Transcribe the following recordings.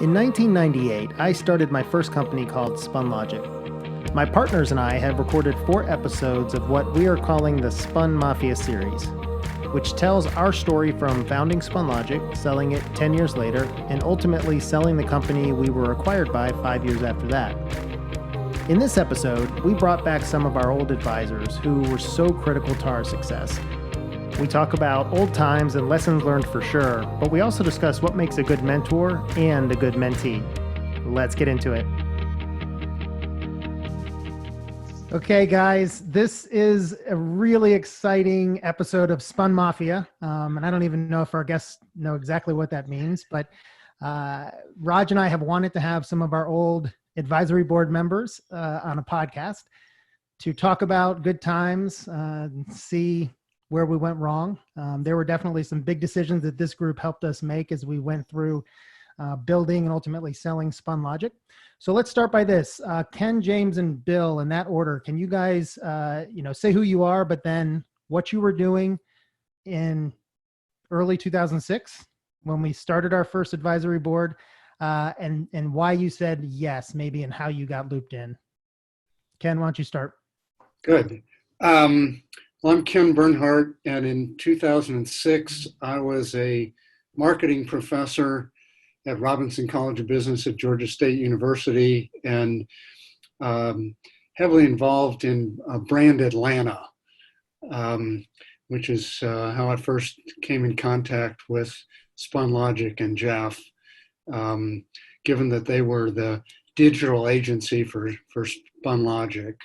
In 1998, I started my first company called Spunlogic. My partners and I have recorded 4 episodes of what we are calling the SpunMafia series, which tells our story from founding Spunlogic, selling it 10 years later, and ultimately selling the company we were acquired by 5 years after that. In this episode, we brought back some of our old advisors who were so critical to our success. We talk about old times and lessons learned for sure, but we also discuss what makes a good mentor and a good mentee. Let's get into it. Okay, guys, this is a really exciting episode of SpunMafia, and I don't even know if our guests know exactly what that means, but Raj and I have wanted to have some of our old advisory board members on a podcast to talk about good times, see where we went wrong. There were definitely some big decisions that this group helped us make as we went through building and ultimately selling Spunlogic. So let's start by this. Ken, James, and Bill, in that order, can you guys say who you are, but then what you were doing in early 2006 when we started our first advisory board, and why you said yes, maybe, and how you got looped in. Ken, why don't you start? Good. Well, I'm Ken Bernhardt, and in 2006, I was a marketing professor at Robinson College of Business at Georgia State University, and heavily involved in Brand Atlanta, which is how I first came in contact with Spunlogic and Jeff, given that they were the digital agency for Spunlogic.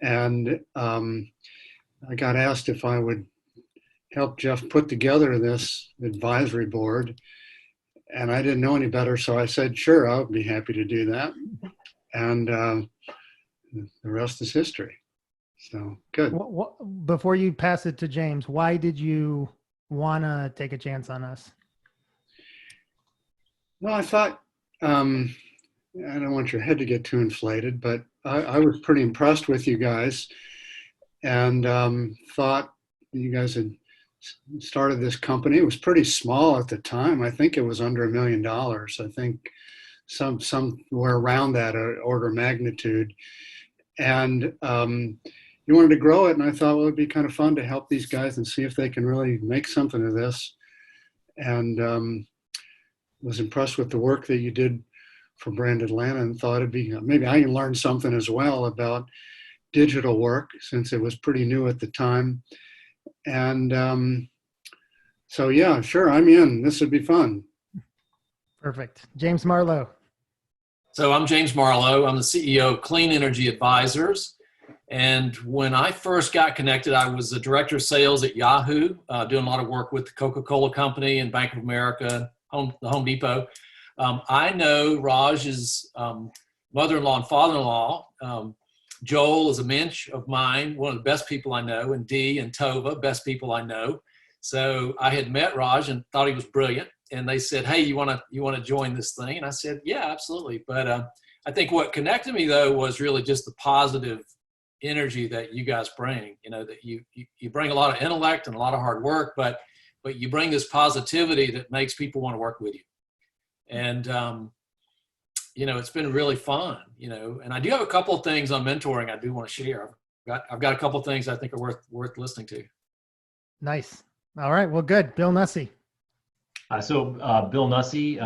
And I got asked if I would help Jeff put together this advisory board, and I didn't know any better, so I said, sure, I'll be happy to do that. And the rest is history. So, good. Before you pass it to James, why did you want to take a chance on us? Well, I thought, I don't want your head to get too inflated, but I was pretty impressed with you guys, and thought you guys had started this company. It was pretty small at the time. I think it was under $1 million. I think somewhere around that order of magnitude. And you wanted to grow it, and I thought, well, it'd be kind of fun to help these guys and see if they can really make something of this. And was impressed with the work that you did for Brand Atlanta, and thought it'd be, maybe I can learn something as well about digital work, since it was pretty new at the time. And so, yeah, sure, I'm in. This would be fun. Perfect. James Marlow. So I'm James Marlow. I'm the CEO of Clean Energy Advisors. And when I first got connected, I was the director of sales at Yahoo, doing a lot of work with the Coca-Cola Company and Bank of America, the Home Depot. I know Raj's mother-in-law and father-in-law. Joel is a mensch of mine, one of the best people I know, and Dee and Tova, best people I know. So I had met Raj and thought he was brilliant. And they said, hey, you want to join this thing? And I said, yeah, absolutely. But I think what connected me, though, was really just the positive energy that you guys bring. You know, that you bring a lot of intellect and a lot of hard work, but you bring this positivity that makes people want to work with you. And it's been really fun, and I do have a couple of things on mentoring I do want to share. I've got a couple of things I think are worth listening to. Nice. All right. Well, good. Bill Nussey. So Bill Nussey,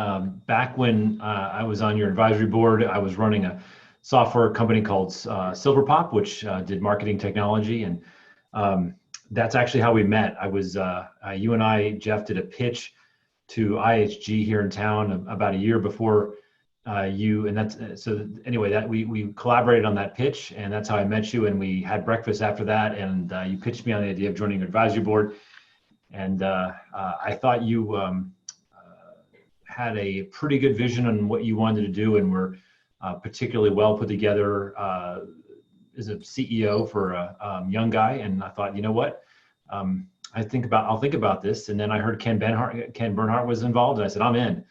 back when I was on your advisory board, I was running a software company called Silverpop, which did marketing technology. And that's actually how we met. I was, you and I, Jeff, did a pitch to IHG here in town about a year before you, and that's so anyway, that we collaborated on that pitch, and that's how I met you, and we had breakfast after that, and you pitched me on the idea of joining your advisory board, and I thought you had a pretty good vision on what you wanted to do, and were particularly well put together as a CEO for a young guy, and I thought, you know what, I'll think about this. And then I heard Ken Bernhardt was involved, and I said, I'm in.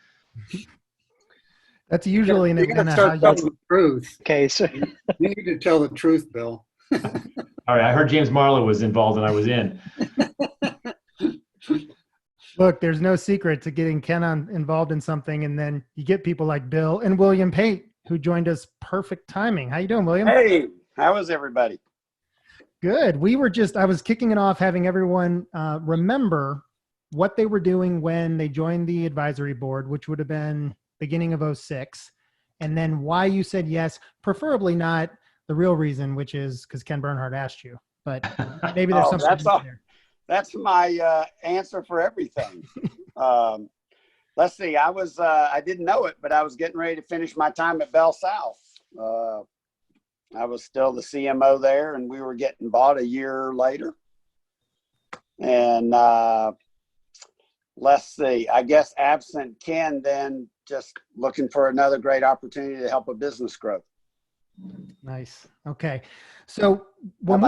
That's usually you got to start telling the truth. Okay, so You need to tell the truth, Bill. All right, I heard James Marlow was involved, and I was in. Look, there's no secret to getting Ken involved in something, and then you get people like Bill and William Pate, who joined us. Perfect timing. How you doing, William? Hey, how is everybody? Good. I was kicking it off, having everyone remember what they were doing when they joined the advisory board, which would have been beginning of '06, and then why you said yes, preferably not the real reason, which is because Ken Bernhardt asked you, but maybe there's something there. That's my answer for everything. Let's see. I didn't know it, but I was getting ready to finish my time at Bell South. I was still the CMO there, and we were getting bought a year later. And let's see. I guess absent Ken, then just looking for another great opportunity to help a business grow. Nice. Okay. So when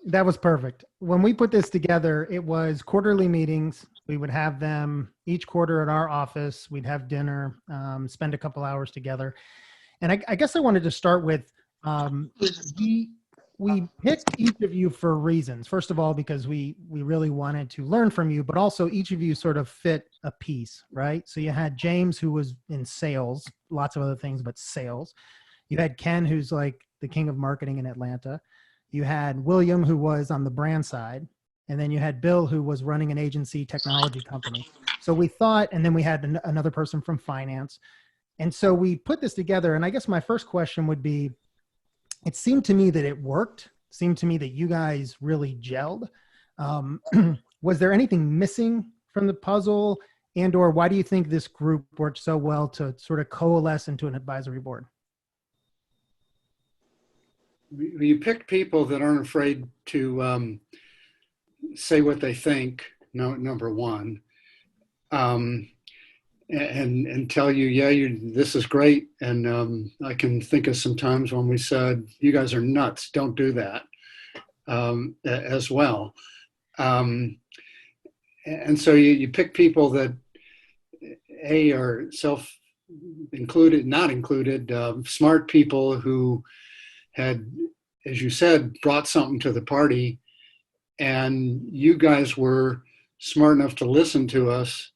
that was perfect. When we put this together, it was quarterly meetings. We would have them each quarter at our office. We'd have dinner, spend a couple hours together. And I guess I wanted to start with, we picked each of you for reasons. First of all, because we really wanted to learn from you, but also each of you sort of fit a piece, right? So you had James, who was in sales, lots of other things, but sales. You had Ken, who's like the king of marketing in Atlanta. You had William, who was on the brand side. And then you had Bill, who was running an agency technology company. So we thought, and then we had another person from finance. And so we put this together. And I guess my first question would be, it seemed to me that it worked. It seemed to me that you guys really gelled. Was there anything missing from the puzzle? And or why do you think this group worked so well to sort of coalesce into an advisory board? You pick people that aren't afraid to say what they think, number one, and tell you, yeah, this is great. And I can think of some times when we said, you guys are nuts, don't do that, as well. And so you pick people that, A, are self-included, not included, smart people who had, as you said, brought something to the party, and you guys were smart enough to listen to us,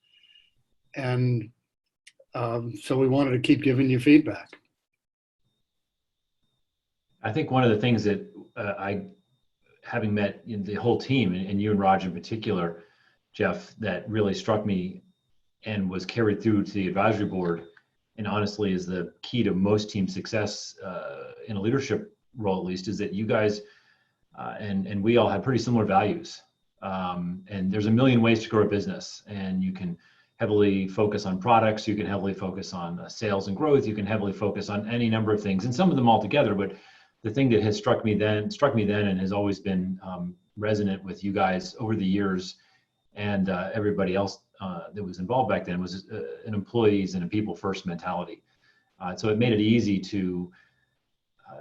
and so we wanted to keep giving you feedback. I think one of the things that having met the whole team, and you and Raj in particular, Jeff, that really struck me and was carried through to the advisory board, and honestly is the key to most team success in a leadership role, at least, is that you guys and we all have pretty similar values. And there's a million ways to grow a business, and you can heavily focus on products, you can heavily focus on sales and growth, you can heavily focus on any number of things, and some of them all together. But the thing that has struck me then and has always been resonant with you guys over the years, and everybody else that was involved back then, was an employees and a people first mentality. So it made it easy to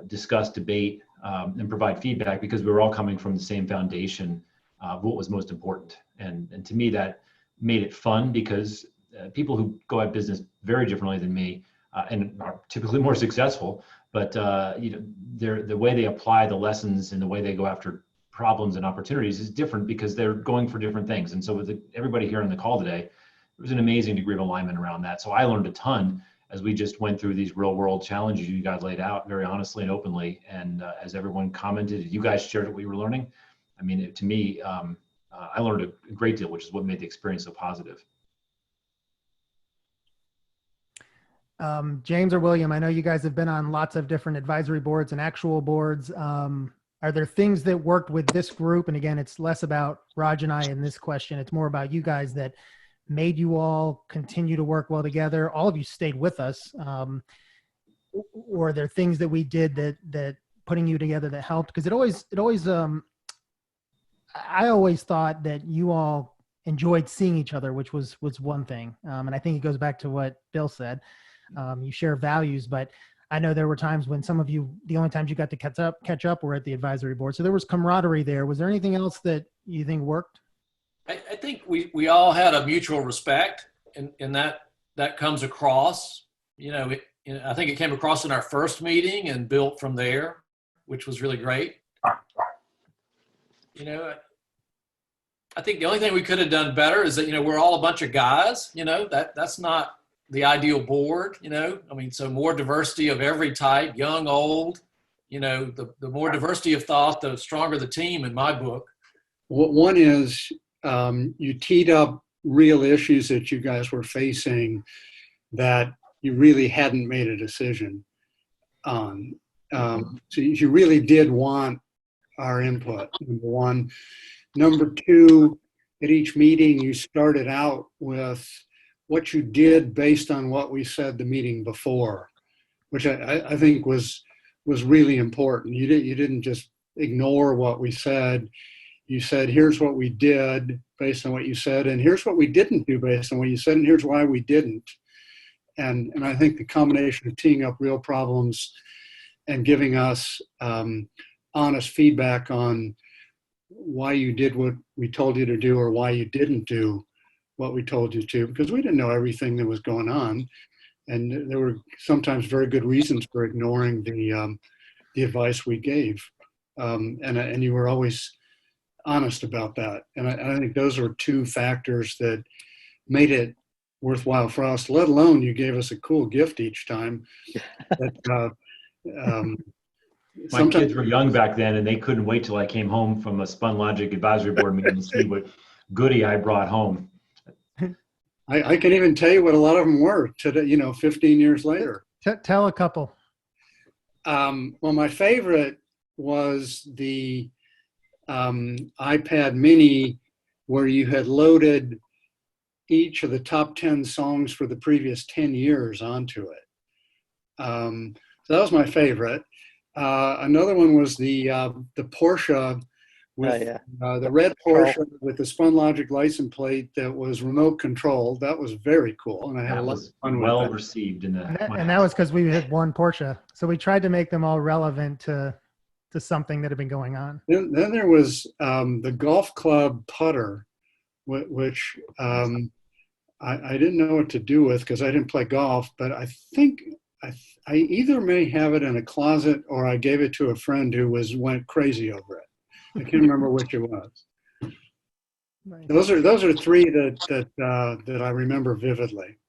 discuss, debate, and provide feedback, because we were all coming from the same foundation of what was most important. And to me, that made it fun, because people who go at business very differently than me and are typically more successful, but the way they apply the lessons and the way they go after problems and opportunities is different, because they're going for different things. And so with everybody here on the call today, there was an amazing degree of alignment around that. So I learned a ton as we just went through these real world challenges you guys laid out very honestly and openly. And as everyone commented, you guys shared what you were learning. I mean, to me, I learned a great deal, which is what made the experience so positive. James or William, I know you guys have been on lots of different advisory boards and actual boards. Are there things that worked with this group? And again, it's less about Raj and I in this question. It's more about you guys that made you all continue to work well together. All of you stayed with us. Or are there things that we did that putting you together that helped? Because I always thought that you all enjoyed seeing each other, which was one thing. And I think it goes back to what Bill said. You share values, but I know there were times when some of you, the only times you got to catch up were at the advisory board. So there was camaraderie there. Was there anything else that you think worked? I think we all had a mutual respect, and that comes across. I think it came across in our first meeting and built from there, which was really great. I think the only thing we could have done better is that, we're all a bunch of guys, that's not the ideal board, I mean, so more diversity of every type, young, old, the more diversity of thought, the stronger the team in my book. One is you teed up real issues that you guys were facing that you really hadn't made a decision on. So you really did want our input, number one. Number two, at each meeting, you started out with what you did based on what we said the meeting before, which I think was really important. You didn't just ignore what we said. You said, here's what we did based on what you said, and here's what we didn't do based on what you said, and here's why we didn't. And I think the combination of teeing up real problems and giving us honest feedback on why you did what we told you to do or why you didn't do what we told you to, because we didn't know everything that was going on. And there were sometimes very good reasons for ignoring the advice we gave. And you were always honest about that. And I think those were two factors that made it worthwhile for us, let alone you gave us a cool gift each time. My kids were young back then, and they couldn't wait till I came home from a Spunlogic advisory board meeting to see what goodie I brought home. I can even tell you what a lot of them were today, 15 years later. Tell a couple. Well, my favorite was the iPad mini, where you had loaded each of the top 10 songs for the previous 10 years onto it. So that was my favorite. Another one was the Porsche with the red Porsche with the Spunlogic license plate that was remote controlled. That was very cool, and I had a lot of fun with well that. received in and that was because we had one Porsche, so we tried to make them all relevant to something that had been going on. Then there was the golf club putter, which I didn't know what to do with because I didn't play golf, but I think I either may have it in a closet or I gave it to a friend who went crazy over it. I can't remember which it was. Right. Those are three that I remember vividly.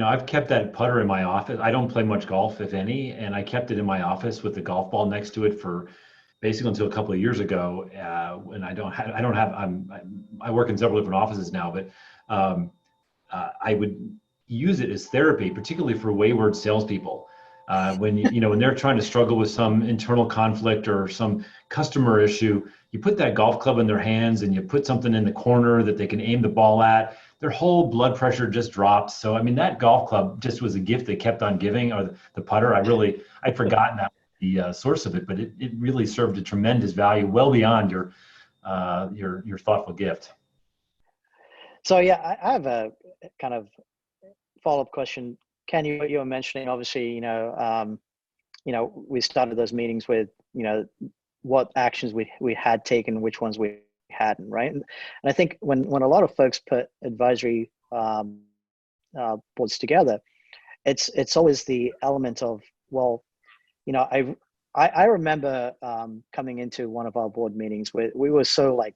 I've kept that putter in my office. I don't play much golf, if any, and I kept it in my office with the golf ball next to it for basically until a couple of years ago. And I work in several different offices now, but I would use it as therapy, particularly for wayward salespeople. When they're trying to struggle with some internal conflict or some customer issue, you put that golf club in their hands and you put something in the corner that they can aim the ball at. Their whole blood pressure just drops. So, I mean, that golf club just was a gift they kept on giving, or the putter. I'd forgotten that the source of it, but it really served a tremendous value, well beyond your thoughtful gift. So yeah, I have a kind of follow-up question. Ken, you were mentioning, obviously, we started those meetings with, what actions we had taken, which ones we hadn't, right? And I think when a lot of folks put advisory boards together, it's always the element of, well, I remember coming into one of our board meetings where we were so like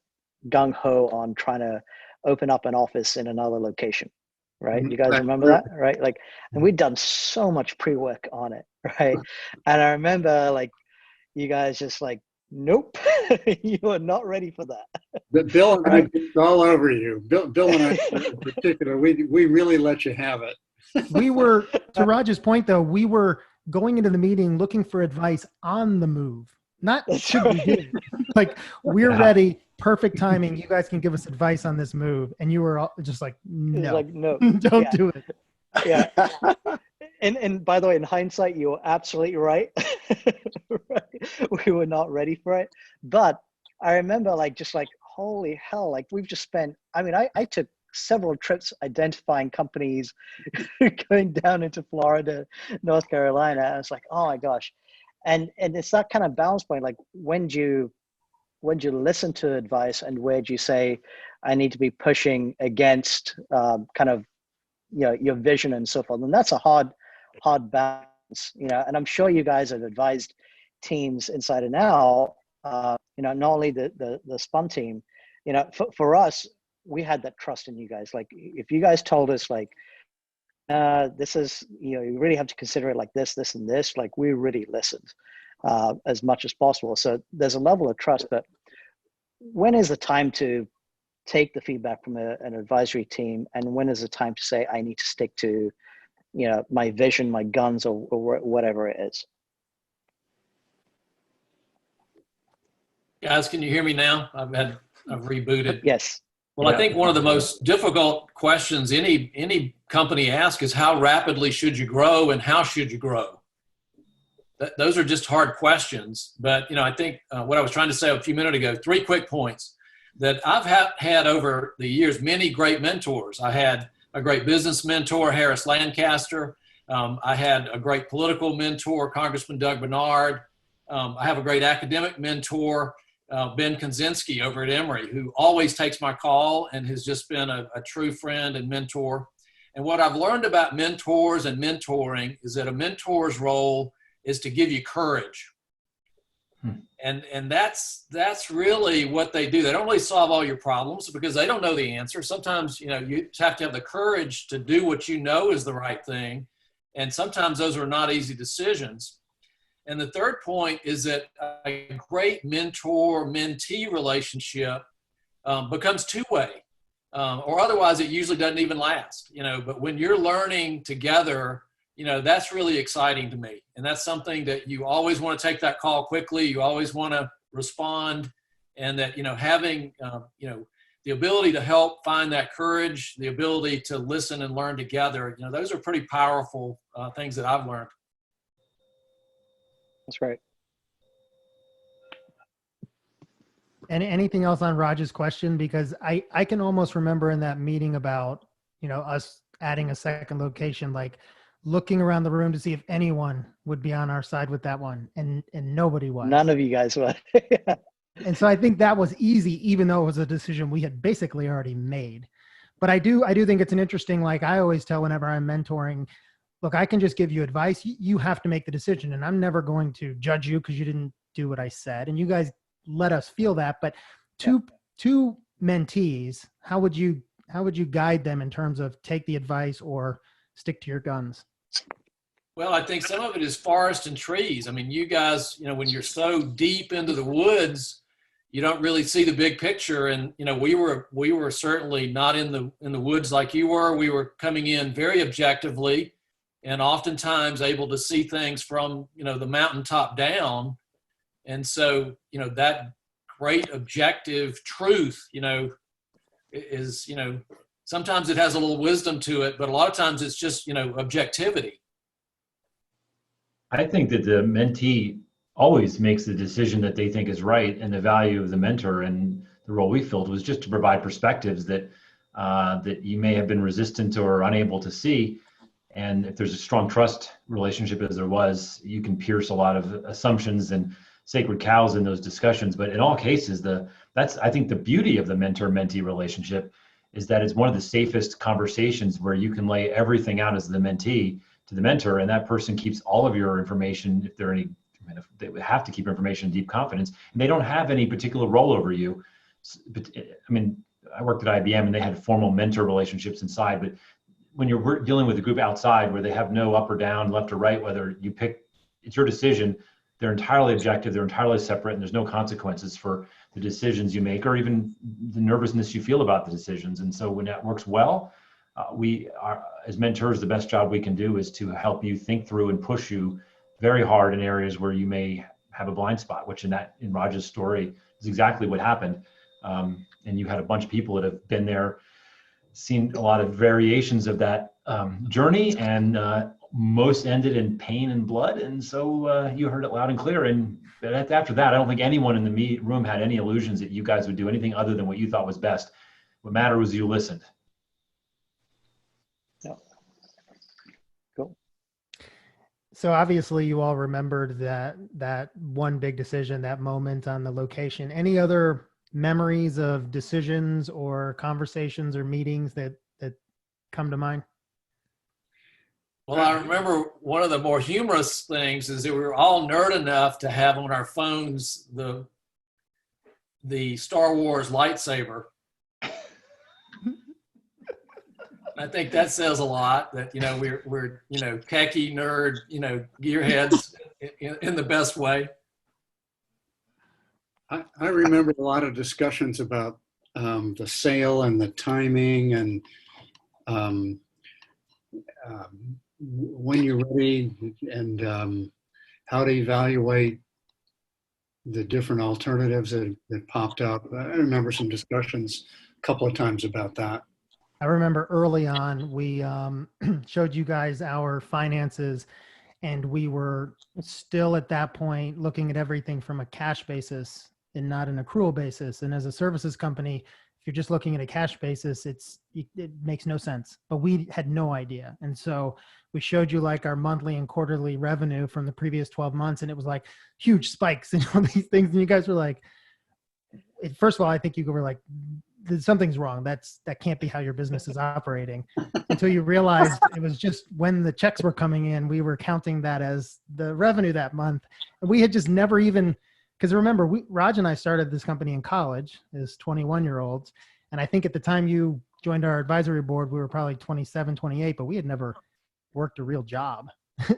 gung-ho on trying to open up an office in another location. Right. You guys remember that? Right. Like, and we'd done so much pre-work on it. Right. And I remember like you guys just like, nope, you are not ready for that. But Bill and I jumped all over you. Bill and I in particular, we really let you have it. We were, to Raj's point though, we were going into the meeting looking for advice on the move. Not should we do. Like, we're ready. Perfect timing. You guys can give us advice on this move. And you were all just like, no, like, no. don't do it. Yeah. And by the way, in hindsight, you were absolutely right. Right. We were not ready for it. But I remember just holy hell, like we've just spent, I took several trips identifying companies going down into Florida, North Carolina. I was like, oh my gosh. And it's that kind of balance point. Like when do you listen to advice and where do you say, I need to be pushing against kind of, your vision and so forth. And that's a hard balance, and I'm sure you guys have advised teams inside and out, not only the Spun team, you know, for us, we had that trust in you guys. Like, if you guys told us like, this is, you know, you really have to consider it like this, this, and this, like, we really listened as much as possible. So there's a level of trust, but when is the time to take the feedback from an advisory team, and when is the time to say, I need to stick to, you know, my vision, my guns, or whatever it is? Guys, can you hear me now? I've rebooted. Yes. Well, I think one of the most difficult questions any company asks is, how rapidly should you grow and how should you grow? Those are just hard questions. But, you know, I think what I was trying to say a few minutes ago, 3 quick points that I've had over the years, many great mentors. I had a great business mentor, Harris Lancaster. I had a great political mentor, Congressman Doug Bernhardt. I have a great academic mentor, Ben Kaczynski over at Emory, who always takes my call and has just been a true friend and mentor. And what I've learned about mentors and mentoring is that a mentor's role is to give you courage. And that's really what they do. They don't really solve all your problems because they don't know the answer. Sometimes, you know, you just have to have the courage to do what you know is the right thing. And sometimes those are not easy decisions. And the third point is that a great mentor-mentee relationship becomes two-way, or otherwise it usually doesn't even last, you know. But when you're learning together, you know, that's really exciting to me. And that's something that you always want to take that call quickly. You always want to respond, and that, you know, having, you know, the ability to help find that courage, the ability to listen and learn together, you know, those are pretty powerful things that I've learned. That's right. And anything else on Raj's question? Because I can almost remember in that meeting about, you know, us adding a second location, like looking around the room to see if anyone would be on our side with that one, and nobody was. None of you guys were. And so I think that was easy, even though it was a decision we had basically already made. But I do think it's an interesting, like I always tell whenever I'm mentoring, look, I can just give you advice. You have to make the decision, and I'm never going to judge you because you didn't do what I said. And you guys let us feel that. But two mentees, how would you guide them in terms of take the advice or stick to your guns? Well, I think some of it is forest and trees. I mean, you guys, you know, when you're so deep into the woods, you don't really see the big picture. And, you know, we were certainly not in the woods like you were. We were coming in very objectively and oftentimes able to see things from, you know, the mountaintop down. And so, you know, that great objective truth, you know, is, you know, sometimes it has a little wisdom to it, but a lot of times it's just, you know, objectivity. I think that the mentee always makes the decision that they think is right, and the value of the mentor and the role we filled was just to provide perspectives that that you may have been resistant or unable to see. And if there's a strong trust relationship, as there was, you can pierce a lot of assumptions and sacred cows in those discussions. But in all cases, that's I think the beauty of the mentor-mentee relationship is that it's one of the safest conversations where you can lay everything out as the mentee to the mentor, and that person keeps all of your information. If there are any, if they would have to keep information in deep confidence, and they don't have any particular role over you. But I mean, I worked at IBM and they had formal mentor relationships inside, but when you're dealing with a group outside where they have no up or down, left or right, whether you pick, it's your decision. They're entirely objective, they're entirely separate, and there's no consequences for the decisions you make or even the nervousness you feel about the decisions. And so when that works well, we are, as mentors, the best job we can do is to help you think through and push you very hard in areas where you may have a blind spot, which in Raj's story is exactly what happened. And you had a bunch of people that have been there, seen a lot of variations of that journey, and most ended in pain and blood. And so you heard it loud and clear. And after that, I don't think anyone in the room had any illusions that you guys would do anything other than what you thought was best. What mattered was you listened. Yeah. Cool. So obviously you all remembered that one big decision, that moment on the location. Any other memories of decisions or conversations or meetings that come to mind? Well, I remember one of the more humorous things is that we were all nerd enough to have on our phones the the Star Wars lightsaber. I think that says a lot that, we're khaki nerd, gearheads in the best way. I remember a lot of discussions about the sale and the timing and when you're ready and how to evaluate the different alternatives that popped up. I remember some discussions a couple of times about that. I remember early on, we showed you guys our finances, and we were still at that point looking at everything from a cash basis and not an accrual basis. And as a services company, if you're just looking at a cash basis, it makes no sense. But we had no idea. And so we showed you like our monthly and quarterly revenue from the previous 12 months, and it was like huge spikes and all these things. And you guys were like, first of all, I think you were like, something's wrong. That can't be how your business is operating. Until you realized it was just when the checks were coming in, we were counting that as the revenue that month. And we had just never even, because remember, Raj and I started this company in college as 21-year-olds. And I think at the time you joined our advisory board, we were probably 27, 28, but we had never worked a real job.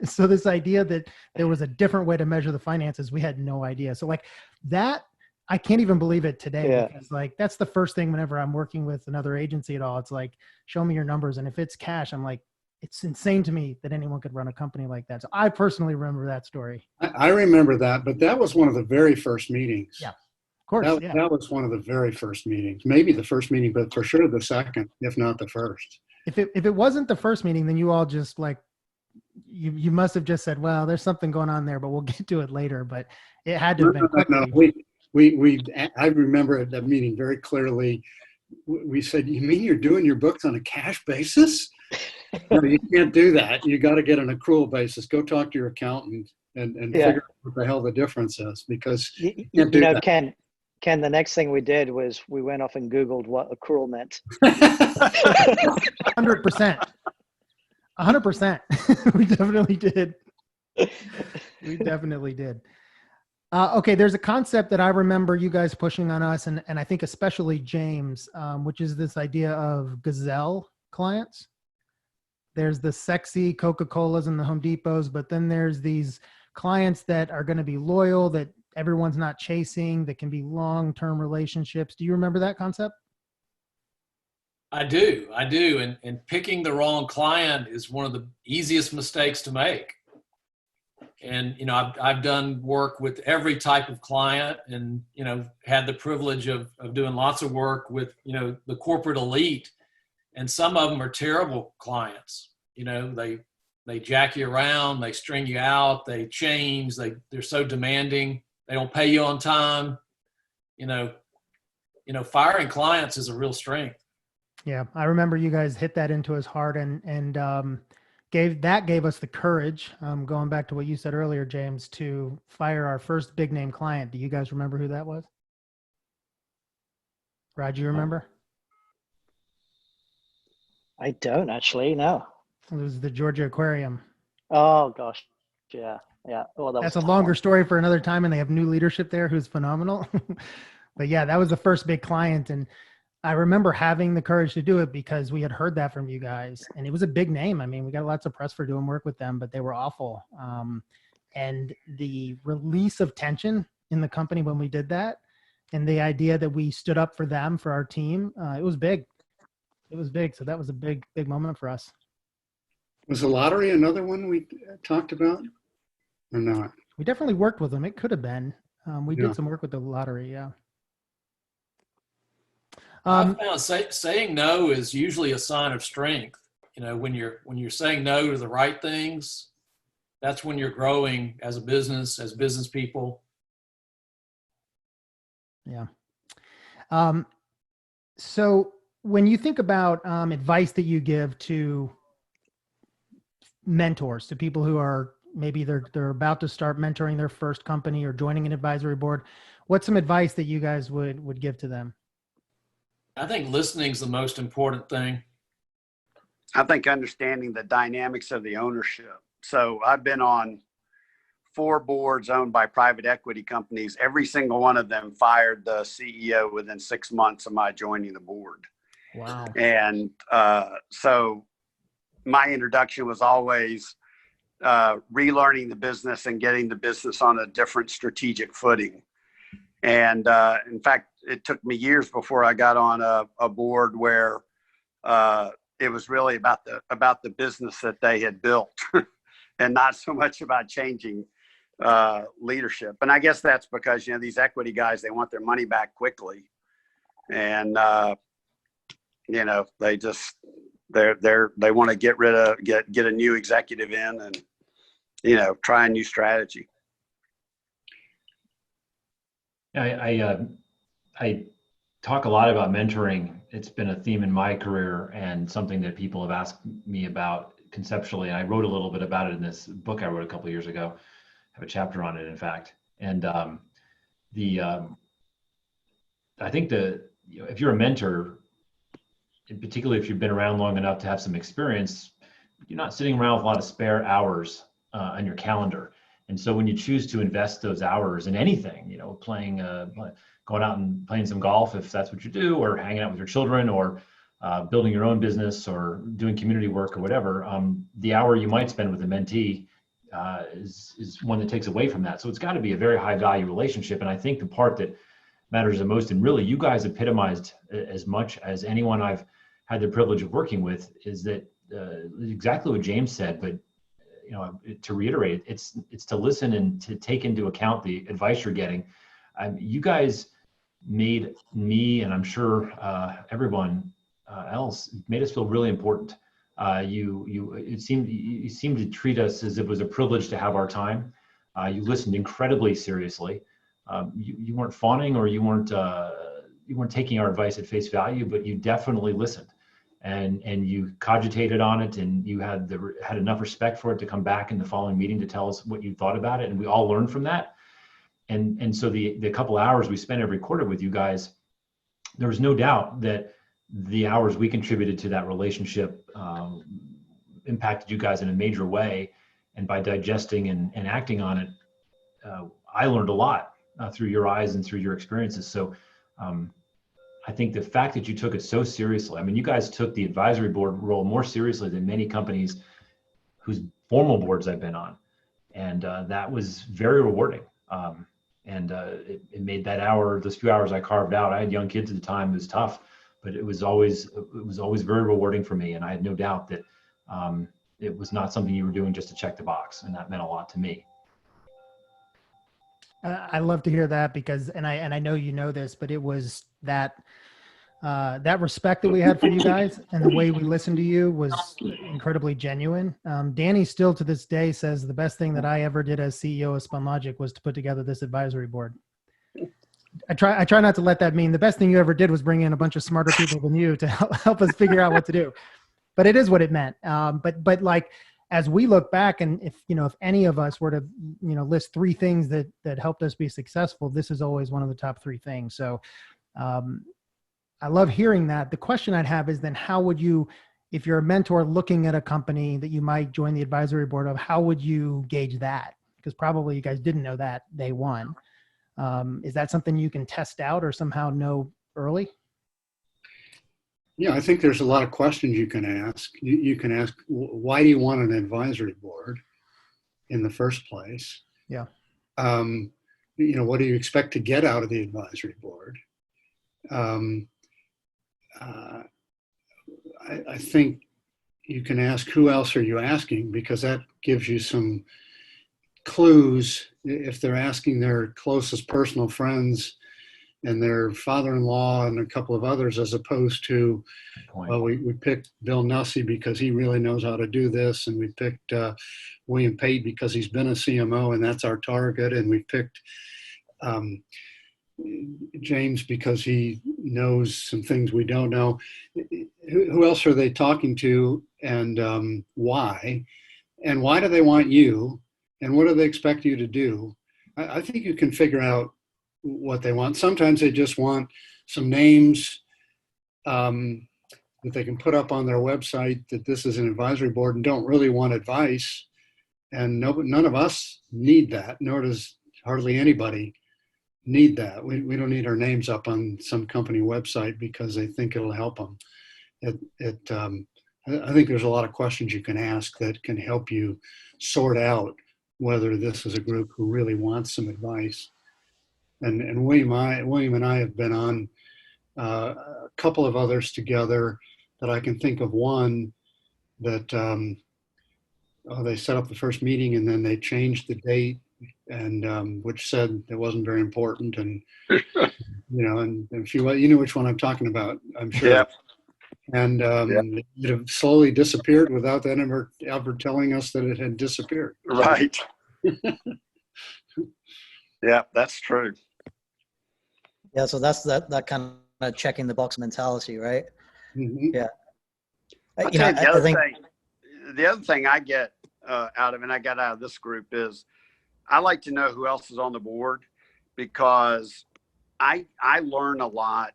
So this idea that there was a different way to measure the finances, we had no idea. So like that, I can't even believe it today, because like, that's the first thing whenever I'm working with another agency at all, it's like, show me your numbers. And if it's cash, I'm like, it's insane to me that anyone could run a company like that. So I personally remember that story. I remember that, but that was one of the very first meetings. Yeah, of course. That was one of the very first meetings, maybe the first meeting, but for sure the second, if not the first. If it wasn't the first meeting, then you all just like, you must have just said, well, there's something going on there, but we'll get to it later. But it had to have been quickly. I remember at that meeting very clearly. We said, "You mean you're doing your books on a cash basis? No, you can't do that. You got to get an accrual basis. Go talk to your accountant and figure out what the hell the difference is, because you can't do that." Ken, the next thing we did was we went off and Googled what accrual meant. 100%. 100%. We definitely did. We definitely did. Okay, there's a concept that I remember you guys pushing on us, and I think especially James, which is this idea of gazelle clients. There's the sexy Coca-Colas and the Home Depots, but then there's these clients that are going to be loyal, that everyone's not chasing, that can be long-term relationships. Do you remember that concept? I do. And picking the wrong client is one of the easiest mistakes to make. And, I've done work with every type of client, and, had the privilege of doing lots of work with, the corporate elite, and some of them are terrible clients. They jack you around, they string you out, they change, they're so demanding, they don't pay you on time. Firing clients is a real strength. Yeah. I remember you guys hit that into his heart and gave us the courage, going back to what you said earlier, James, to fire our first big name client. Do you guys remember who that was? Raj, you remember? I don't actually, no. It was the Georgia Aquarium. Oh gosh. Yeah. Well, that's a longer story for another time, and they have new leadership there who's phenomenal. But yeah, that was the first big client. And I remember having the courage to do it because we had heard that from you guys, and it was a big name. I mean, we got lots of press for doing work with them, but they were awful. And the release of tension in the company when we did that, and the idea that we stood up for them, for our team, it was big. It was big. So that was a big, big moment for us. Was the lottery another one we talked about or not? We definitely worked with them. It could have been. We did some work with the lottery. Yeah. I found saying no is usually a sign of strength. When you're saying no to the right things, that's when you're growing as a business, as business people. Yeah. So when you think about advice that you give to mentors, to people who are maybe they're about to start mentoring their first company or joining an advisory board, what's some advice that you guys would give to them? I think listening is the most important thing. I think understanding the dynamics of the ownership. So I've been on 4 boards owned by private equity companies. Every single one of them fired the CEO within 6 months of my joining the board. Wow. And so my introduction was always relearning the business and getting the business on a different strategic footing. And in fact, it took me years before I got on a board where it was really about the business that they had built and not so much about changing leadership. And I guess that's because, you know, these equity guys, they want their money back quickly. And, you know, they just, they want to get a new executive in and, you know, try a new strategy. I talk a lot about mentoring. It's been a theme in my career and something that people have asked me about conceptually. And I wrote a little bit about it in this book I wrote a couple of years ago. I have a chapter on it, in fact. And I think if you're a mentor, and particularly if you've been around long enough to have some experience, you're not sitting around with a lot of spare hours on your calendar. And so when you choose to invest those hours in anything, you know, going out and playing some golf, if that's what you do, or hanging out with your children, or building your own business, or doing community work, or whatever, the hour you might spend with a mentee is one that takes away from that. So it's got to be a very high value relationship. And I think the part that matters the most, and really you guys epitomized as much as anyone I've had the privilege of working with, is that exactly what James said, but you know, to reiterate, it's to listen and to take into account the advice you're getting. You guys made me, and I'm sure everyone else, made us feel really important. You seemed to treat us as if it was a privilege to have our time. You listened incredibly seriously. You weren't fawning, or you weren't taking our advice at face value, but you definitely listened. And you cogitated on it, and you had enough respect for it to come back in the following meeting to tell us what you thought about it, and we all learned from that. And so the couple hours we spent every quarter with you guys, there was no doubt that the hours we contributed to that relationship impacted you guys in a major way. And by digesting and acting on it, I learned a lot through your eyes and through your experiences. So I think the fact that you took it so seriously, I mean, you guys took the advisory board role more seriously than many companies whose formal boards I've been on. And that was very rewarding. It made those few hours I carved out. I had young kids at the time. It was tough, but it was always very rewarding for me. And I had no doubt that it was not something you were doing just to check the box. And that meant a lot to me. I love to hear that, because, and I know you know this, but it was that respect that we had for you guys and the way we listened to you was incredibly genuine. Danny still to this day says the best thing that I ever did as CEO of Spunlogic was to put together this advisory board. I try not to let that mean the best thing you ever did was bring in a bunch of smarter people than you to help us figure out what to do. But it is what it meant. But like, as we look back, and if any of us were to, list 3 things that helped us be successful, this is always one of the top 3 things. So I love hearing that. The question I'd have is then how would you, if you're a mentor looking at a company that you might join the advisory board of, how would you gauge that? Because probably you guys didn't know that day one. Is that something you can test out or somehow know early? Yeah, I think there's a lot of questions you can ask. You can ask, why do you want an advisory board in the first place? Yeah. What do you expect to get out of the advisory board? I think you can ask, who else are you asking? Because that gives you some clues. If they're asking their closest personal friends and their father-in-law and a couple of others, as opposed to, well, we picked Bill Nussey because he really knows how to do this, and we picked William Pate because he's been a CMO and that's our target, and we picked James because he knows some things we don't know. Who else are they talking to, and why? And why do they want you? And what do they expect you to do? I think you can figure out what they want. Sometimes they just want some names that they can put up on their website that this is an advisory board and don't really want advice. and none of us need that, nor does hardly anybody need that. We don't need our names up on some company website because they think it'll help them. I think there's a lot of questions you can ask that can help you sort out whether this is a group who really wants some advice. And William and I have been on a couple of others together that I can think of. One that they set up the first meeting and then they changed the date, and which said it wasn't very important. And and if you know which one I'm talking about, I'm sure. Yeah. And it have slowly disappeared without them ever telling us that it had disappeared. Right. Yeah, that's true. Yeah, so that's that kind of checking the box mentality, right? Mm-hmm. Yeah. I'll tell you the other thing I get out of, and I got out of this group, is I like to know who else is on the board, because I learn a lot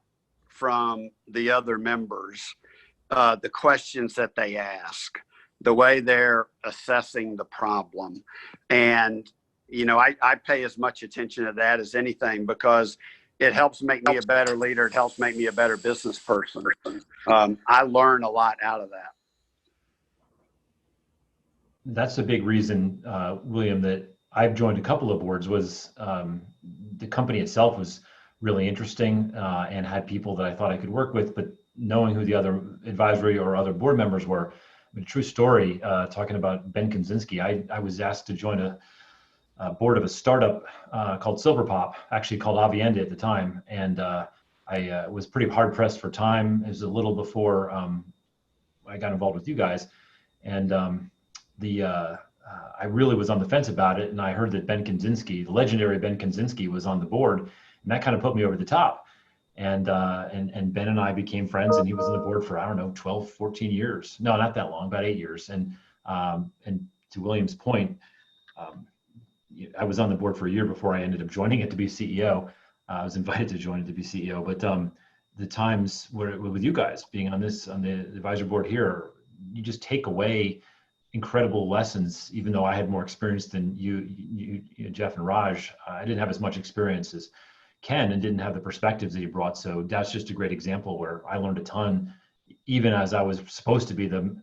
from the other members, the questions that they ask, the way they're assessing the problem. And, I pay as much attention to that as anything, because it helps make me a better leader. It helps make me a better business person. I learn a lot out of that. That's a big reason, William, that I've joined a couple of boards. Was the company itself was really interesting and had people that I thought I could work with, but knowing who the other advisory or other board members were. I mean, true story, talking about Ben Kaczynski, I was asked to join a board of a startup called Silverpop, actually called Avienda at the time. And I was pretty hard pressed for time. It was a little before I got involved with you guys. And I really was on the fence about it. And I heard that Ben Kaczynski, the legendary Ben Kaczynski, was on the board, and that kind of put me over the top. And Ben and I became friends, and he was on the board for, I don't know, 12, 14 years. No, not that long, about 8 years. And to William's point, I was on the board for a year before I ended up joining it to be CEO. I was invited to join it to be CEO, but the times where with you guys being on the advisory board here, you just take away incredible lessons. Even though I had more experience than you Jeff and Raj, I didn't have as much experience as Ken and didn't have the perspectives that he brought. So that's just a great example where I learned a ton. Even as I was supposed to be the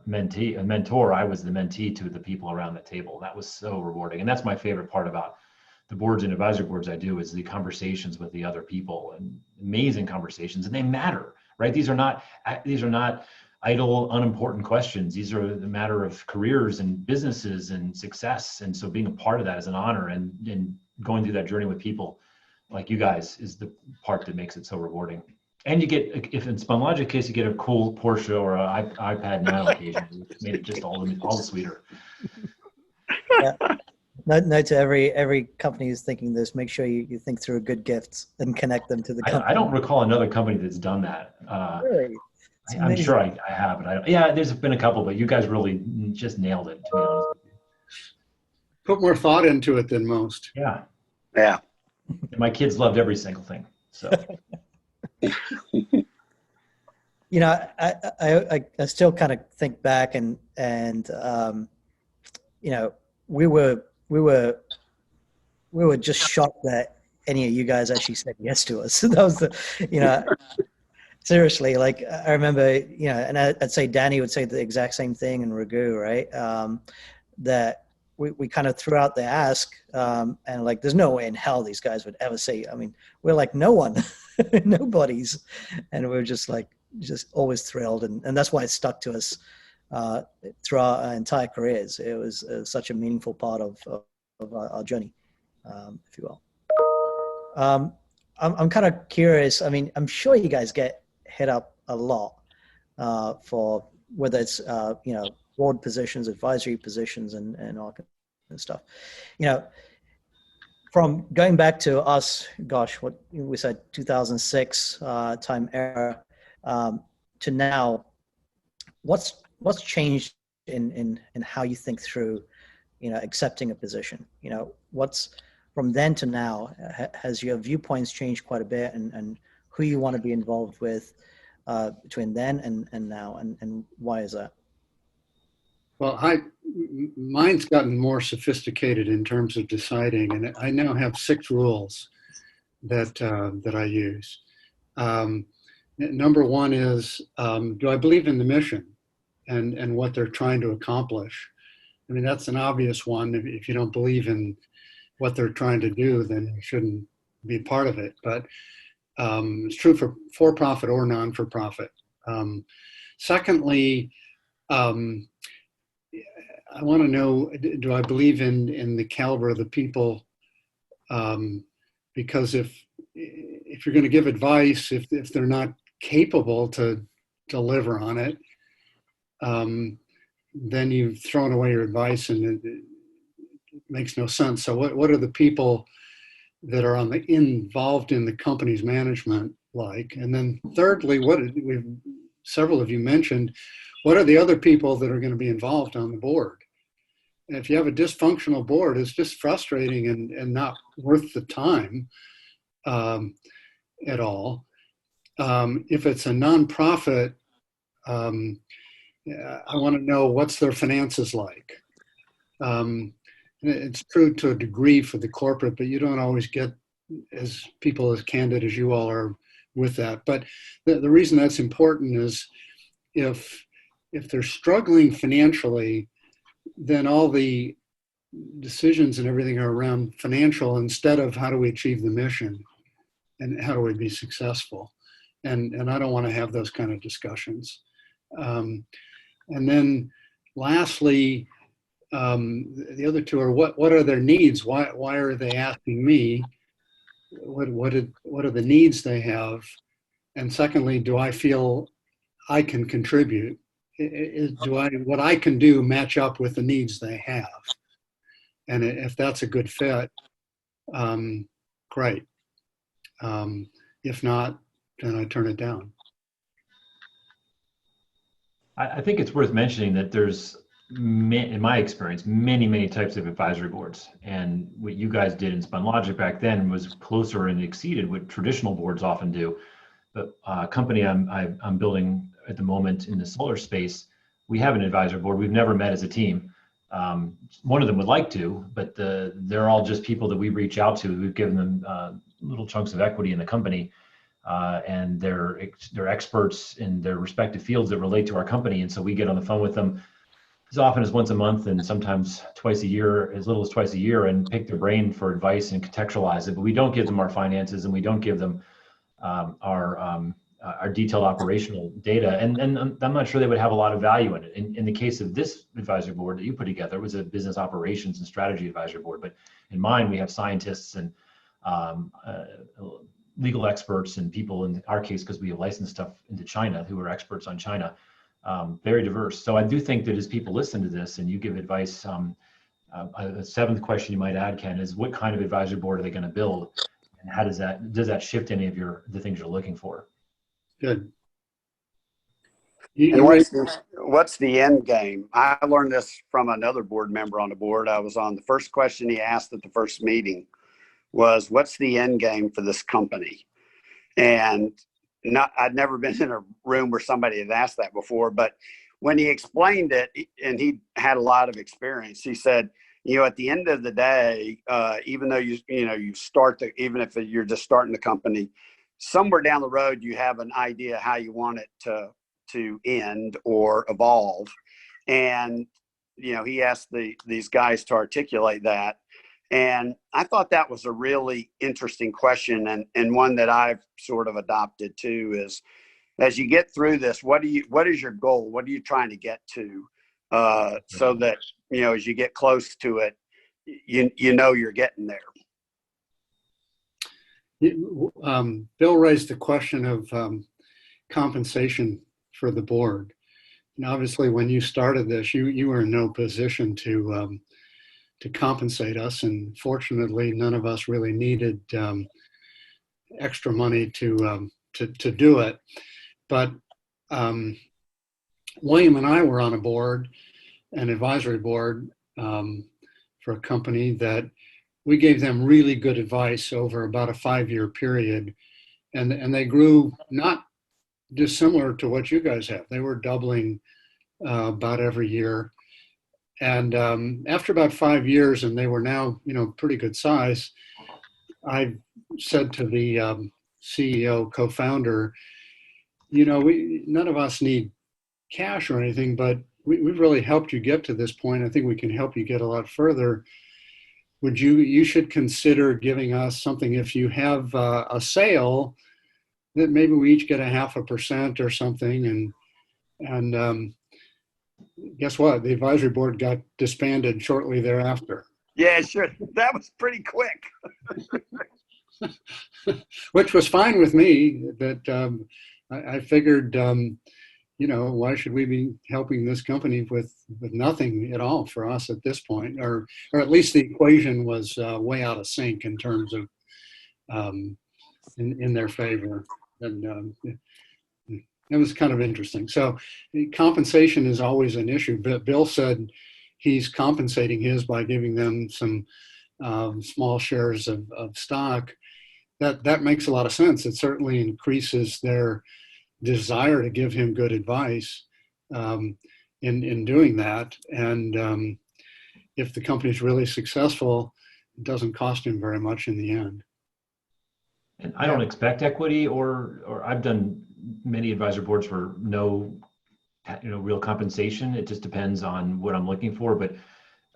mentor, I was the mentee to the people around the table. That was so rewarding. And that's my favorite part about the boards and advisory boards I do, is the conversations with the other people, and amazing conversations, and they matter, right? These are not idle, unimportant questions. These are the matter of careers and businesses and success. And so being a part of that is an honor, and going through that journey with people like you guys is the part that makes it so rewarding. And you get, if in Spunlogic case, you get a cool Porsche or an iPad Nano occasionally, which made it just all the sweeter. Yeah. Note to every company who's thinking this: make sure you think through good gifts and connect them to the company. I don't recall another company that's done that. Really? I'm sure I have, but there's been a couple, but you guys really just nailed it, to be honest with you. Put more thought into it than most. Yeah. Yeah. And my kids loved every single thing. So. I still kind of think back and we were just shocked that any of you guys actually said yes to us. So that was seriously, like I remember, and I'd say Danny would say the exact same thing, and Raghu, right? That we kind of threw out the ask, and like, there's no way in hell these guys would ever say. I mean, we're like, no one, nobody's, and we're just always thrilled, and that's why it stuck to us through our entire careers. It was such a meaningful part of our journey, if you will. I'm kind of curious. I mean, I'm sure you guys get hit up a lot for whether it's board positions, advisory positions, and all kind of stuff. From going back to us, gosh, what we said, 2006 time era, to now, what's changed in how you think through, accepting a position? What's from then to now, has your viewpoints changed quite a bit, and who you want to be involved with between then and now, and why is that? Well, mine's gotten more sophisticated in terms of deciding, and I now have 6 rules that I use. Number 1 is, do I believe in the mission and what they're trying to accomplish? I mean, that's an obvious one. If you don't believe in what they're trying to do, then you shouldn't be part of it. But it's true for profit or non-for-profit. Secondly, I want to know, do I believe in the caliber of the people? Because if you're going to give advice, if they're not capable to deliver on it, then you've thrown away your advice and it makes no sense. So what are the people that are involved in the company's management like? And then thirdly, several of you mentioned, what are the other people that are going to be involved on the board? And if you have a dysfunctional board, it's just frustrating and not worth the time at all. If it's a nonprofit, I want to know what's their finances like. It's true to a degree for the corporate, but you don't always get people as candid as you all are with that. But the reason that's important is if they're struggling financially, then all the decisions and everything are around financial instead of how do we achieve the mission and how do we be successful. And I don't want to have those kind of discussions. And then lastly, the other 2 are what are their needs? Why are they asking me? What are the needs they have? And secondly, do I feel I can contribute? What I can do match up with the needs they have? And if that's a good fit, great. If not, then I turn it down. I think it's worth mentioning that there's, in my experience, many types of advisory boards. And what you guys did in Spunlogic back then was closer and exceeded what traditional boards often do. The company I'm building at the moment in the solar space, we have an advisory board. We've never met as a team. One of them would like to, but they're all just people that we reach out to. We've given them little chunks of equity in the company. And they're experts in their respective fields that relate to our company. And so we get on the phone with them as often as once a month and sometimes twice a year, as little as twice a year, and pick their brain for advice and contextualize it. But we don't give them our finances and we don't give them our detailed operational data. And I'm not sure they would have a lot of value in it. In the case of this advisory board that you put together, it was a business operations and strategy advisory board. But in mine, we have scientists and legal experts and people, in our case, because we have licensed stuff into China, who are experts on China, very diverse. So I do think that as people listen to this and you give advice, a 7th question you might add, Ken, is what kind of advisory board are they going to build? And how does that shift any of the things you're looking for? Good. And what's the end game? I learned this from another board member on the board I was on. The first question he asked at the first meeting was, what's the end game for this company? And I'd never been in a room where somebody had asked that before, but when he explained it, and he had a lot of experience, he said, at the end of the day, even though you start even if you're just starting the company, somewhere down the road, you have an idea how you want it to end or evolve. And, he asked these guys to articulate that. And I thought that was a really interesting question, and one that I've sort of adopted too, is as you get through this, what is your goal? What are you trying to get to? So that, as you get close to it, you're getting there. Bill raised the question of compensation for the board. And obviously, when you started this, you were in no position to compensate us, and fortunately, none of us really needed extra money to do it. But William and I were on a board, an advisory board for a company that we gave them really good advice over about a 5-year period, and they grew not dissimilar to what you guys have. They were doubling about every year. And after about 5 years, and they were now, pretty good size, I said to the CEO, co-founder, none of us need cash or anything, but we've really helped you get to this point. I think we can help you get a lot further. You should consider giving us something if you have a sale that maybe we each get 0.5% or something. And guess what? The advisory board got disbanded shortly thereafter. Yeah, sure. That was pretty quick. Which was fine with me. That I figured, why should we be helping this company with nothing at all for us at this point? Or at least the equation was way out of sync in terms of in their favor. And it was kind of interesting. So compensation is always an issue. But Bill said he's compensating his by giving them some small shares of stock. That makes a lot of sense. It certainly increases their desire to give him good advice in doing that. And if the company's really successful, it doesn't cost him very much in the end. And I don't expect equity, or I've done many advisor boards for no, real compensation. It just depends on what I'm looking for. But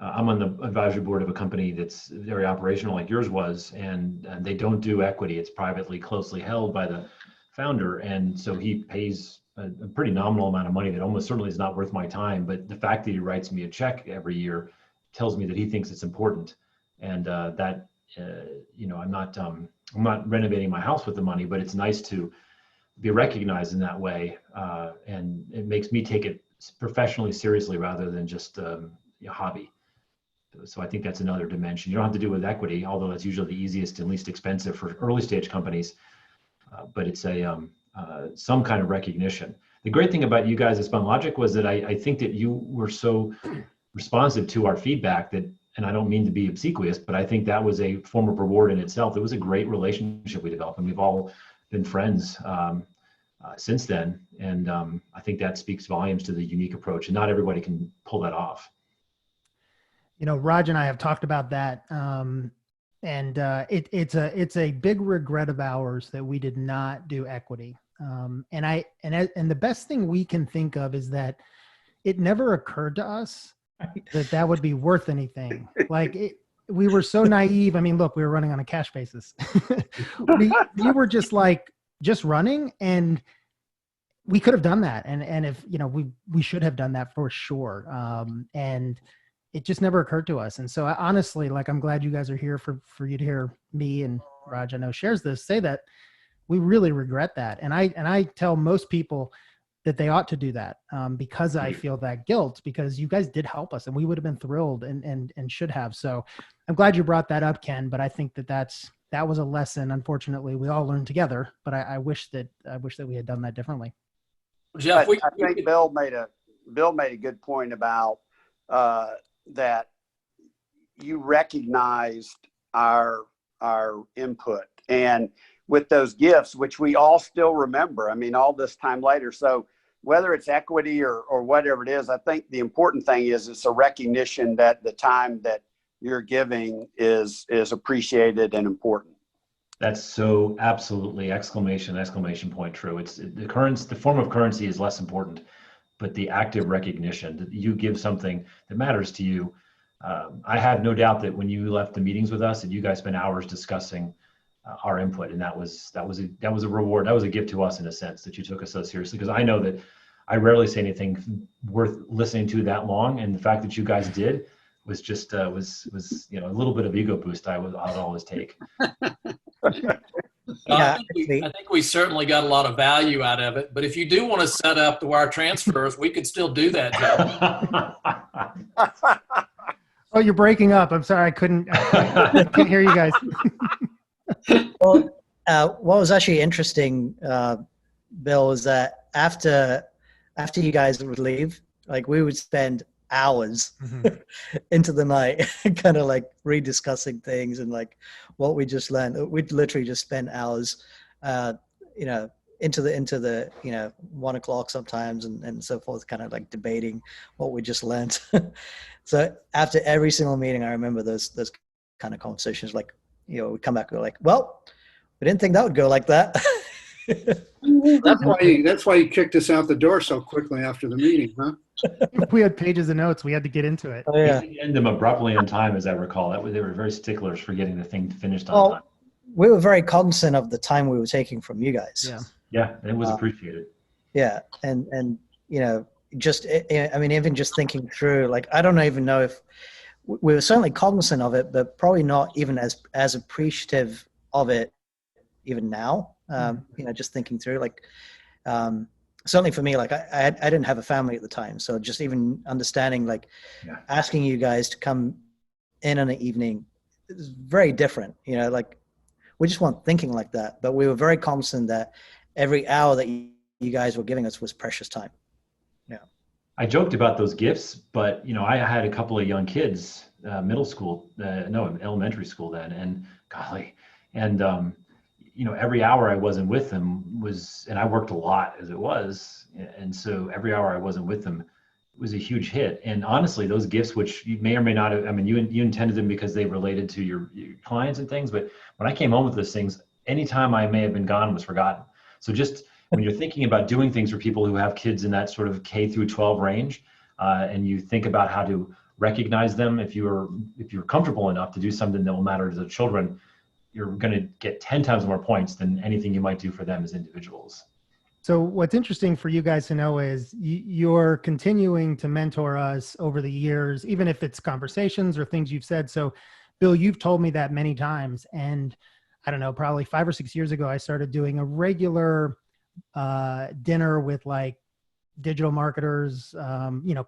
I'm on the advisory board of a company that's very operational, like yours was, and they don't do equity. It's privately, closely held by the founder, and so he pays a pretty nominal amount of money that almost certainly is not worth my time. But the fact that he writes me a check every year tells me that he thinks it's important, and I'm not renovating my house with the money, but it's nice to be recognized in that way, and it makes me take it professionally seriously rather than just a hobby. So I think that's another dimension. You don't have to do it with equity, although that's usually the easiest and least expensive for early stage companies. But it's some kind of recognition. The great thing about you guys at Spunlogic was that I think that you were so responsive to our feedback that, and I don't mean to be obsequious, but I think that was a form of reward in itself. It was a great relationship we developed, and we've all been friends since then. And I think that speaks volumes to the unique approach, and not everybody can pull that off. Raj and I have talked about that. And it's a big regret of ours that we did not do equity. And the best thing we can think of is that it never occurred to us that would be worth anything. We were so naive. I mean, look, we were running on a cash basis. we were just running, and we could have done that. And if, we should have done that for sure. And it just never occurred to us. And so honestly, I'm glad you guys are here for you to hear me, and Raj, I know shares this, say that we really regret that. And I tell most people that they ought to do that because I feel that guilt, because you guys did help us and we would have been thrilled and should have. So I'm glad you brought that up, Ken, but I think that was a lesson. Unfortunately, we all learned together, but I wish that we had done that differently. Jeff, I think Bill made a good point about that you recognized our input, and with those gifts, which we all still remember, I mean, all this time later. So whether it's equity or whatever it is, I think the important thing is it's a recognition that the time that you're giving is appreciated and important. That's so absolutely exclamation point true. It's the form of currency is less important, but the active recognition that you give something that matters to you. I have no doubt that when you left the meetings with us, that you guys spent hours discussing our input, and that was a reward. That was a gift to us in a sense, that you took us so seriously, because I know that I rarely say anything worth listening to that long, and the fact that you guys did was just was a little bit of ego boost I'd always take. I think we certainly got a lot of value out of it. But if you do want to set up the wire transfers, we could still do that, Jeff. Oh, you're breaking up. I'm sorry, I can't hear you guys. Well, what was actually interesting, Bill, was that after you guys would leave, we would spend hours into the night kind of rediscussing things and what we just learned. We'd literally just spend hours into the 1 o'clock sometimes and so forth, kind of like debating what we just learned. So after every single meeting, I remember those kind of conversations. Like, we come back, we're like, well, we didn't think that would go like that. That's why you kicked us out the door so quickly after the meeting, huh? We had pages of notes. We had to get into it. Oh, yeah. We end them abruptly on time, as I recall. They were very sticklers for getting the thing finished on time. We were very cognizant of the time we were taking from you guys. Yeah. Yeah, it was appreciated. Yeah, and just even just thinking through, like, I don't even know if we were certainly cognizant of it, but probably not even as appreciative of it even now. Just thinking through, like, certainly for me, like I didn't have a family at the time, so just even understanding, like, asking you guys to come in an evening is very different. Like, we just weren't thinking like that, but we were very cognizant that every hour that you guys were giving us was precious time. Yeah. I joked about those gifts, but I had a couple of young kids, elementary school then, and golly, and every hour I wasn't with them and I worked a lot as it was, and so every hour I wasn't with them was a huge hit. And honestly, those gifts, which you may or may not have, you intended them because they related to your clients and things, but when I came home with those things, any time I may have been gone was forgotten. So just when you're thinking about doing things for people who have kids in that sort of K through 12 range, and you think about how to recognize them, if you're comfortable enough to do something that will matter to the children, you're going to get 10 times more points than anything you might do for them as individuals. So what's interesting for you guys to know is you're continuing to mentor us over the years, even if it's conversations or things you've said. So Bill, you've told me that many times, and I don't know, probably 5 or 6 years ago, I started doing a regular dinner with like digital marketers,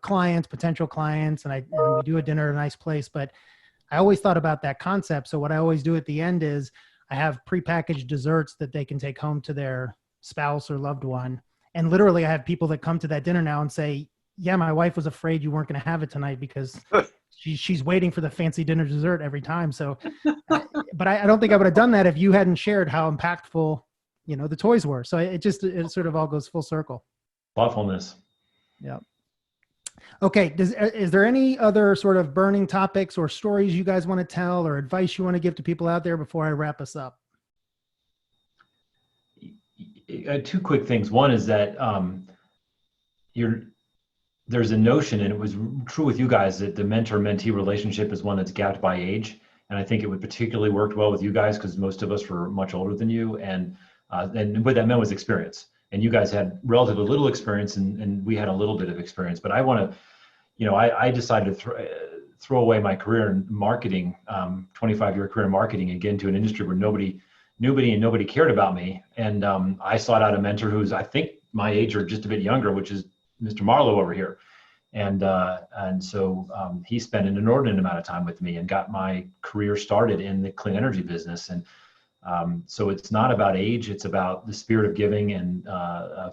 clients, potential clients, and we do a dinner at a nice place. But I always thought about that concept. So what I always do at the end is I have prepackaged desserts that they can take home to their spouse or loved one. And literally I have people that come to that dinner now and say, yeah, my wife was afraid you weren't going to have it tonight because she's waiting for the fancy dinner dessert every time. So, but I don't think I would have done that if you hadn't shared how impactful, the toys were. So it sort of all goes full circle. Thoughtfulness. Yeah. Okay. Is there any other sort of burning topics or stories you guys want to tell or advice you want to give to people out there before I wrap us up? Two quick things. One is that there's a notion, and it was true with you guys, that the mentor-mentee relationship is one that's gapped by age. And I think it would particularly work well with you guys because most of us were much older than you. And what that meant was experience. And you guys had relatively little experience, and we had a little bit of experience. But I want to, I decided to throw away my career in marketing, 25-year career in marketing, and get into an industry where nobody cared about me. And I sought out a mentor who's, I think, my age or just a bit younger, which is Mr. Marlow over here. And so he spent an inordinate amount of time with me and got my career started in the clean energy business. And so it's not about age, it's about the spirit of giving and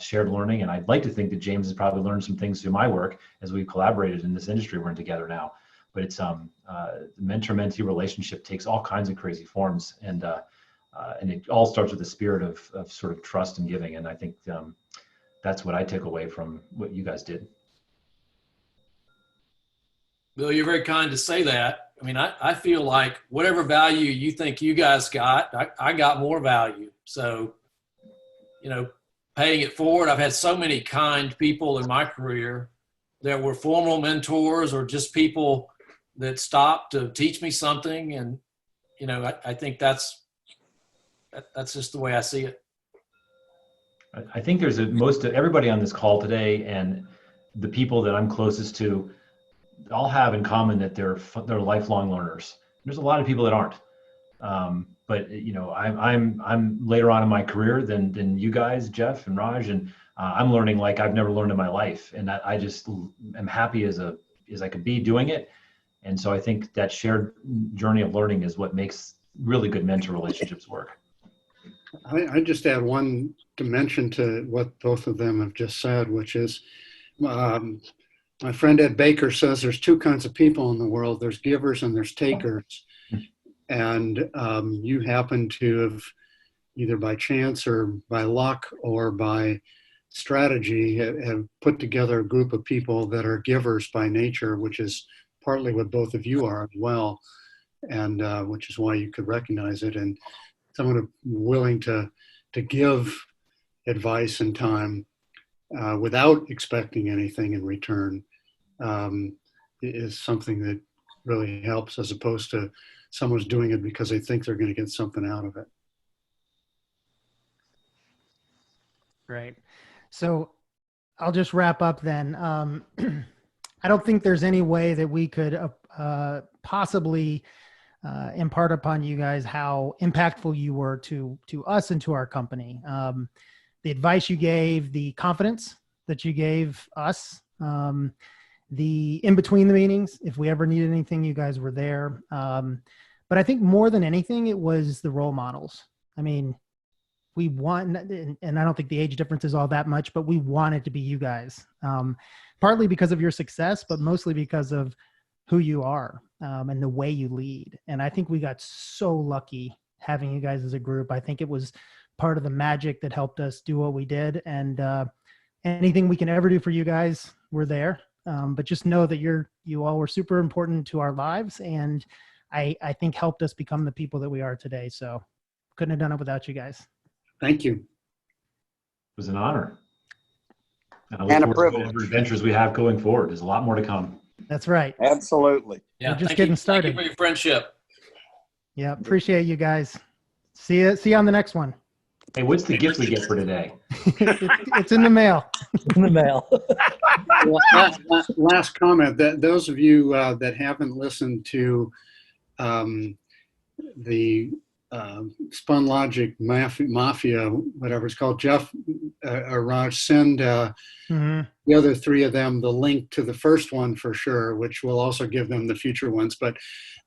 shared learning. And I'd like to think that James has probably learned some things through my work as we've collaborated in this industry we're in together now. But it's the mentor-mentee relationship takes all kinds of crazy forms, and it all starts with the spirit of sort of trust and giving. And I think that's what I took away from what you guys did. Bill, you're very kind to say that. I mean, I feel like whatever value you think you guys got, I got more value. So, paying it forward, I've had so many kind people in my career that were formal mentors or just people that stopped to teach me something. And, I think that's just the way I see it. I think there's everybody on this call today, and the people that I'm closest to, all have in common that they're lifelong learners. There's a lot of people that aren't, but I'm later on in my career than you guys, Jeff and Raj, and I'm learning like I've never learned in my life, and I just am happy as I could be doing it. And so I think that shared journey of learning is what makes really good mentor relationships work. I just add one dimension to what both of them have just said, which is my friend Ed Baker says there's two kinds of people in the world. There's givers and there's takers. And you happen to have, either by chance or by luck or by strategy, have put together a group of people that are givers by nature, which is partly what both of you are as well, and which is why you could recognize it. And someone willing to give advice and time without expecting anything in return is something that really helps, as opposed to someone's doing it because they think they're going to get something out of it. Great. So I'll just wrap up then. I don't think there's any way that we could possibly impart upon you guys how impactful you were to us and to our company. The advice you gave, the confidence that you gave us, the in between the meetings, if we ever needed anything, you guys were there. But I think more than anything, it was the role models. I mean, we want, and I don't think the age difference is all that much, but we wanted to be you guys, partly because of your success, but mostly because of who you are and the way you lead. And I think we got so lucky having you guys as a group. I think it was part of the magic that helped us do what we did. And anything we can ever do for you guys, we're there. But just know that you all were super important to our lives, and I think helped us become the people that we are today. So couldn't have done it without you guys. Thank you. It was an honor. And I And a look forward to privilege. whatever adventures we have going forward. There's a lot more to come. That's right. Absolutely. Yeah, We're just thank getting you. started. Thank you for your friendship. Yeah, appreciate you guys. See you on the next one. Hey, what's the gift we get for today? It's in the mail. In the mail. Last comment, that those of you that haven't listened to the Spunlogic Mafia, whatever it's called, Jeff or Raj, send the other three of them the link to the first one for sure, which will also give them the future ones. But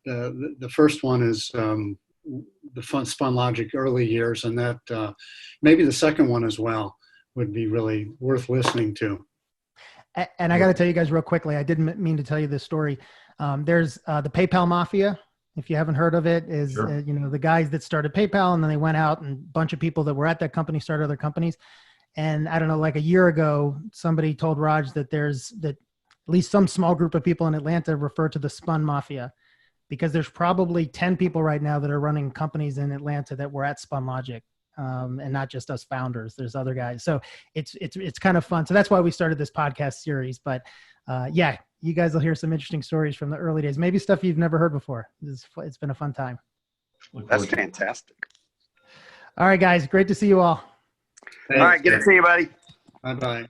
the first one is the Spunlogic early years, and that maybe the second one as well would be really worth listening to. And I got to tell you guys real quickly, I didn't mean to tell you this story. There's the PayPal Mafia. If you haven't heard of it, is Sure. The guys that started PayPal, and then they went out, and a bunch of people that were at that company started other companies. And I don't know, like a year ago, somebody told Raj that at least some small group of people in Atlanta refer to the SpunMafia, because there's probably 10 people right now that are running companies in Atlanta that were at Spunlogic, and not just us founders. There's other guys. So it's kind of fun. So that's why we started this podcast series. But yeah, you guys will hear some interesting stories from the early days. Maybe stuff you've never heard before. It's been a fun time. That's fantastic. All right, guys. Great to see you all. All right. Good to see you, buddy. Bye-bye.